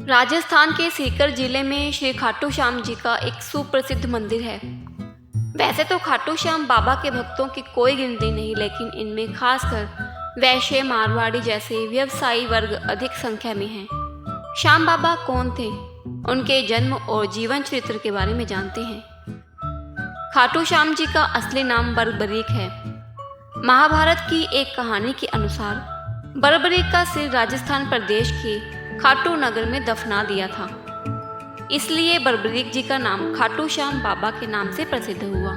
राजस्थान के सीकर जिले में श्री खाटू श्याम जी का एक सुप्रसिद्ध मंदिर है। वैसे तो खाटू श्याम बाबा के भक्तों की कोई गिनती नहीं, लेकिन इनमें खासकर वैश्य, मारवाड़ी जैसे व्यवसायी वर्ग अधिक संख्या में हैं। श्याम बाबा कौन थे, उनके जन्म और जीवन चरित्र के बारे में जानते हैं। खाटू श्याम जी का असली नाम बर्बरीक है। महाभारत की एक कहानी के अनुसार बर्बरीक का सिर राजस्थान प्रदेश के खाटू नगर में दफना दिया था, इसलिए बर्बरीक जी का नाम खाटू श्याम बाबा के नाम से प्रसिद्ध हुआ।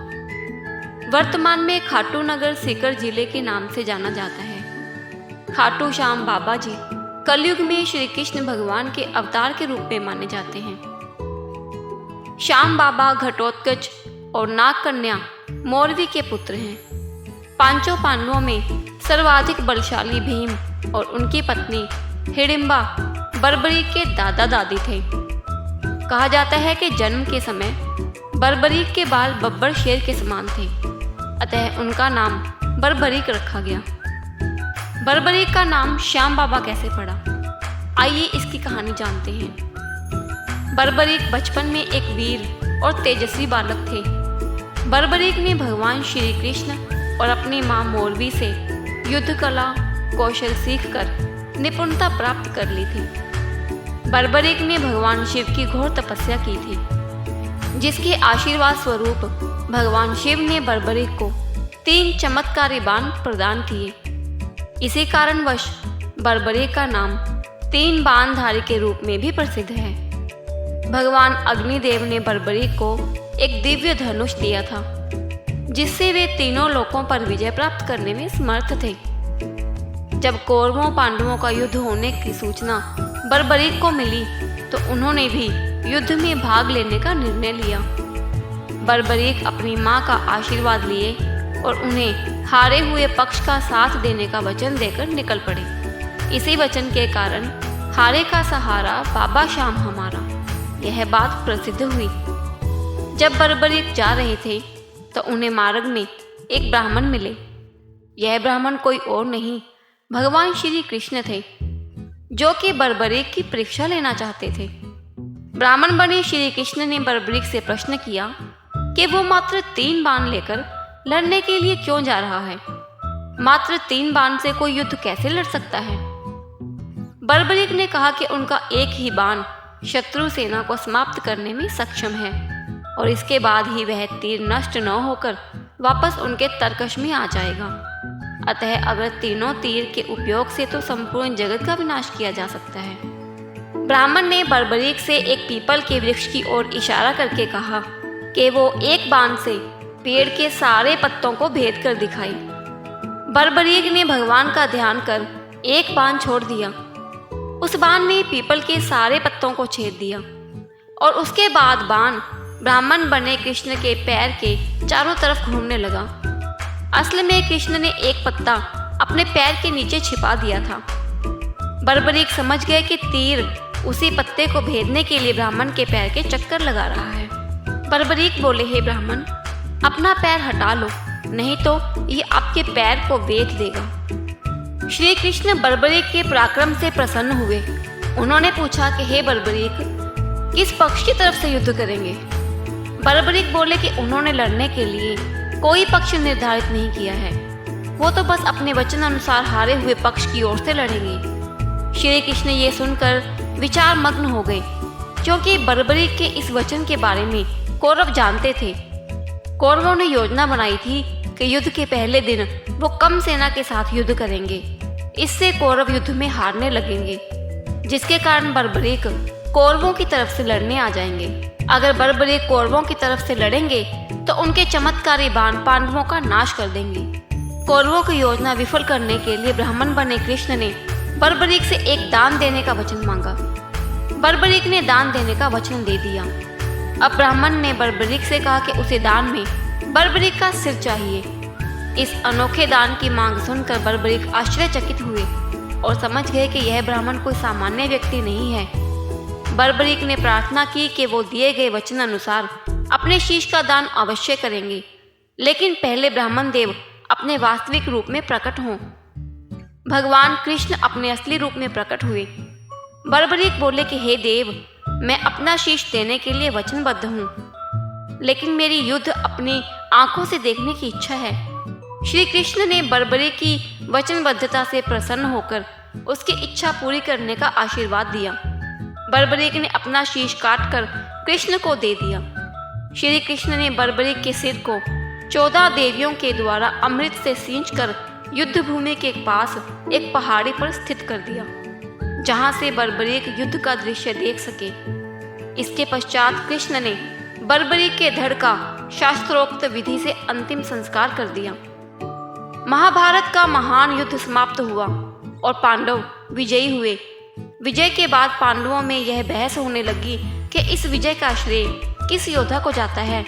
वर्तमान में खाटू नगर सीकर जिले के नाम से जाना जाता है। खाटू श्याम बाबा जी कलयुग में श्री कृष्ण भगवान के अवतार के रूप में माने जाते हैं। श्याम बाबा घटोत्कच और नागकन्या मौरवी के पुत्र हैं। पांचों पांडवों में सर्वाधिक बलशाली भीम और उनकी पत्नी हिडिंबा बर्बरीक के दादा दादी थे। कहा जाता है कि जन्म के समय बर्बरीक के बाल बब्बर शेर के समान थे, अतः उनका नाम बर्बरीक रखा गया। बर्बरीक का नाम श्याम बाबा कैसे पड़ा, आइए इसकी कहानी जानते हैं। बर्बरीक बचपन में एक वीर और तेजस्वी बालक थे। बर्बरीक ने भगवान श्री कृष्ण और अपनी मां मौरवी से युद्ध कला कौशल सीखकर निपुणता प्राप्त कर ली थी। बर्बरीक ने भगवान शिव की घोर तपस्या की थी, जिसके आशीर्वाद स्वरूप भगवान शिव ने बर्बरीक को 3 चमत्कारी बाण प्रदान किए। इसी कारणवश बर्बरीक का नाम 3 बाणधारी के रूप में भी प्रसिद्ध है। भगवान अग्निदेव ने बर्बरीक को एक दिव्य धनुष दिया था, जिससे वे तीनों लोकों पर विजय प्राप्त करने में समर्थ थे। जब कौरवों पांडवों का युद्ध होने की सूचना बर्बरीक को मिली, तो उन्होंने भी युद्ध में भाग लेने का निर्णय लिया। बर्बरीक अपनी मां का आशीर्वाद लिए और उन्हें हारे हुए पक्ष का साथ देने का वचन देकर निकल पड़े। इसी वचन के कारण हारे का सहारा बाबा श्याम हमारा, यह बात प्रसिद्ध हुई। जब बर्बरीक जा रहे थे तो उन्हें मार्ग में एक ब्राह्मण मिले। यह ब्राह्मण कोई और नहीं, भगवान श्री कृष्ण थे, जो कि बर्बरीक की परीक्षा लेना चाहते थे। ब्राह्मण बने श्री कृष्ण ने बर्बरीक से प्रश्न किया कि वो मात्र 3 बाण लेकर लड़ने के लिए क्यों जा रहा है। मात्र 3 बाण से कोई युद्ध कैसे लड़ सकता है। बर्बरीक ने कहा कि उनका एक ही बाण शत्रु सेना को समाप्त करने में सक्षम है और इसके बाद ही वह तीर नष्ट न होकर वापस उनके तरकश में आ जाएगा। अतः अगर तीनों तीर के उपयोग से तो संपूर्ण जगत का विनाश किया जा सकता है। ब्राह्मण ने बर्बरीक से एक पीपल के वृक्ष की ओर इशारा करके कहा कि वो एक बाण से पेड़ के सारे पत्तों को भेद कर दिखाए। बर्बरीक ने भगवान का ध्यान कर एक बाण छोड़ दिया। उस बाण ने पीपल के सारे पत्तों को छेद दिया और उसके बाद बाण ब्राह्मण बने कृष्ण के पैर के चारों तरफ घूमने लगा। असल में कृष्ण ने एक पत्ता अपने पैर के नीचे छिपा दिया था। बर्बरीक समझ गए कि तीर उसी पत्ते को भेदने के लिए ब्राह्मण के पैर के चक्कर लगा रहा है। बर्बरीक बोले, हे ब्राह्मण, अपना पैर हटा लो, नहीं तो ये आपके पैर को वेध देगा। श्री कृष्ण बर्बरीक के पराक्रम से प्रसन्न हुए। उन्होंने पूछा कि हे बर्बरीक, किस पक्ष की तरफ से युद्ध करेंगे। बर्बरीक बोले कि उन्होंने लड़ने के लिए कोई पक्ष निर्धारित नहीं किया है, वो तो बस अपने वचन अनुसार हारे हुए पक्ष की ओर से लड़ेंगे। श्री कृष्ण ये सुनकर विचार मग्न हो गए, क्योंकि बर्बरीक के इस वचन के बारे में कौरव जानते थे। कौरवों ने योजना बनाई थी कि युद्ध के पहले दिन वो कम सेना के साथ युद्ध करेंगे। इससे कौरव युद्ध में हारने लगेंगे, जिसके कारण बर्बरीक कौरवों की तरफ से लड़ने आ जाएंगे। अगर बर्बरीक कौरवों की तरफ से लड़ेंगे तो उनके चमत्कारी बाण पांडवों का नाश कर देंगे। कौरवों की योजना विफल करने के लिए ब्राह्मण बने कृष्ण ने बर्बरीक से एक दान देने का वचन मांगा। बर्बरीक ने दान देने का वचन दे दिया। अब ब्राह्मण ने बर्बरीक से कहा कि उसे दान में बर्बरीक का सिर चाहिए। इस अनोखे दान की मांग सुनकर बर्बरीक आश्चर्यचकित हुए और समझ गए कि यह ब्राह्मण कोई सामान्य व्यक्ति नहीं है। बर्बरीक ने प्रार्थना की कि वो दिए गए वचन अनुसार अपने शीश का दान अवश्य करेंगे, लेकिन पहले ब्राह्मण देव अपने वास्तविक रूप में प्रकट हों। भगवान कृष्ण अपने असली रूप में प्रकट हुए। बर्बरीक बोले कि हे देव, मैं अपना शीश देने के लिए वचनबद्ध हूँ, लेकिन मेरी युद्ध अपनी आंखों से देखने की इच्छा है। श्री कृष्ण ने बर्बरीक की वचनबद्धता से प्रसन्न होकर उसकी इच्छा पूरी करने का आशीर्वाद दिया। बर्बरीक ने अपना शीश काटकर कृष्ण को दे दिया। श्री कृष्ण ने बर्बरीक के सिर को 14 देवियों के द्वारा अमृत से सींचकर युद्ध भूमि के पास एक पहाड़ी पर स्थित कर दिया, जहां से बर्बरीक युद्ध का दृश्य देख सके। इसके पश्चात कृष्ण ने बर्बरीक के धड़ का शास्त्रोक्त विधि से अंतिम संस्कार कर दिया। महाभारत का महान युद्ध समाप्त हुआ और पांडव विजयी हुए। विजय के बाद पांडवों में यह बहस होने लगी कि इस विजय का श्रेय किस योद्धा को जाता है।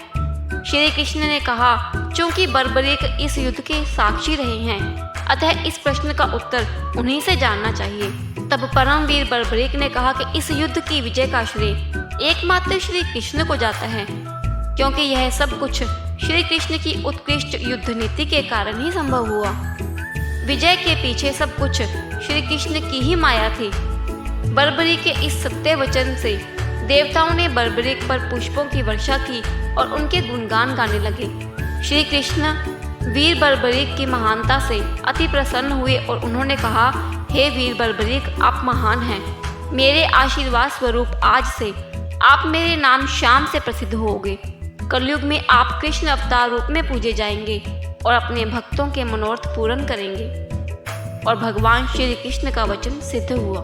श्री कृष्ण ने कहा, चूंकि बर्बरीक इस युद्ध के साक्षी रहे हैं, अतः इस प्रश्न का उत्तर उन्हीं से जानना चाहिए। तब परमवीर बर्बरीक ने कहा कि इस युद्ध की विजय का श्रेय एकमात्र श्री कृष्ण को जाता है, क्योंकि यह सब कुछ श्री कृष्ण की उत्कृष्ट युद्ध नीति के कारण ही संभव हुआ। विजय के पीछे सब कुछ श्री कृष्ण की ही माया थी। बर्बरीक के इस सत्य वचन से देवताओं ने बर्बरीक पर पुष्पों की वर्षा की और उनके गुणगान गाने लगे। श्री कृष्ण वीर बर्बरीक की महानता से अति प्रसन्न हुए और उन्होंने कहा, हे वीर बर्बरीक, आप महान हैं। मेरे आशीर्वाद स्वरूप आज से आप मेरे नाम श्याम से प्रसिद्ध होगे। कलयुग में आप कृष्ण अवतार रूप में पूजे जाएंगे और अपने भक्तों के मनोरथ पूर्ण करेंगे। और भगवान श्री कृष्ण का वचन सिद्ध हुआ।